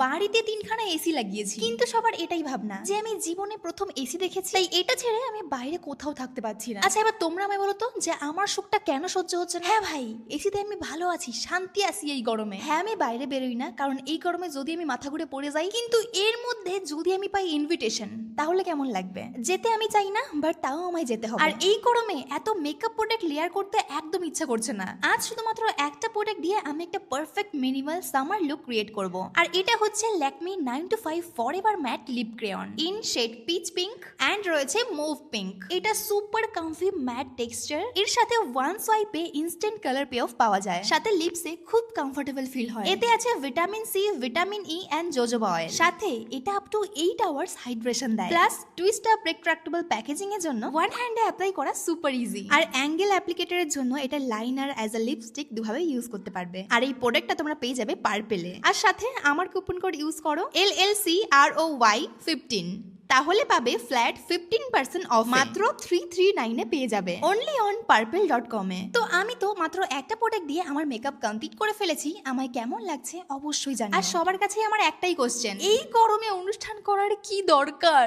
বাড়িতে 3খানা এসি লাগিয়েছি, কিন্তু সবার এটাই ভাবনা যে আমি জীবনে প্রথম এসি দেখেছি, তাই এটা ছেড়ে আমি বাইরে কোথাও থাকতে পারছি না। আচ্ছা, এবার তোমরা আমায় বলো তো যে আমার সুখটা কেন সহ্য হচ্ছে না? হ্যাঁ ভাই, এসিতে আমি ভালো আছি, শান্তি আছি এই গরমে। হ্যাঁ, আমি বাইরে বেরোই না, কারণ এই গরমে যদি আমি মাথা ঘুরে পড়ে যাই, কিন্তু এর মধ্যে যদি আমি পাই ইনভিটেশন, তাহলে কেমন লাগবে? যেতে আমি চাই না, বাট তাও আমায় যেতে হবে। আর এই গরমে এত মেকআপ প্রোডাক্ট লেয়ার করতে একদম ইচ্ছা করছে না। আজ শুধুমাত্র একটা প্রোডাক্ট দিয়ে আমি একটা perfect minimal summer look create করব। আর এটা হচ্ছে Lakme 9 to 5 forever matte lip crayon in shade peach pink and রয়েছে মুভ পিঙ্ক। এটা সুপার কমফি ম্যাট টেক্সচার, এর সাথে ওয়ান সোয়াইপে ইনস্ট্যান্ট কালার পে অফ পাওয়া যায়, সাথে লিপসে খুব কমফোর্টেবল ফিল হয়। এতে আছে vitamin C, vitamin E and jojoba oil, সাথে এটা আপ টু 8 আওয়ার্স হাইড্রেশন দেয়। Plus twist up retractable packaging এর জন্য ওয়ান হ্যান্ডে অ্যাপ্লাই করা সুপার ইজি। আর অ্যাঙ্গেল অ্যাপ্লিকেটরের জন্য এটা লাইনার অ্যাজ আ লিপস্টিক দুভাবে ইউজ করতে পারবে। আর এই প্রোডাক্টটা তোমরা পেয়ে যাবে পার্পেলে। আর সাথে আমার কুপন কোড ইউজ করো LLCROY15, তাহলে পাবে ফ্ল্যাট 15% অফ, মাত্র 339 এ পেয়ে যাবে, অনলি অন purple.com এ। তো আমি তো মাত্র একটা প্রোডাক্ট দিয়ে আমার মেকআপ কমপ্লিট করে ফেলেছি, আমায় কেমন লাগছে অবশ্যই জানাও। আর সবার কাছে আমার একটাই কোশ্চেন, এই গরমে অনুষ্ঠান করার কি দরকার?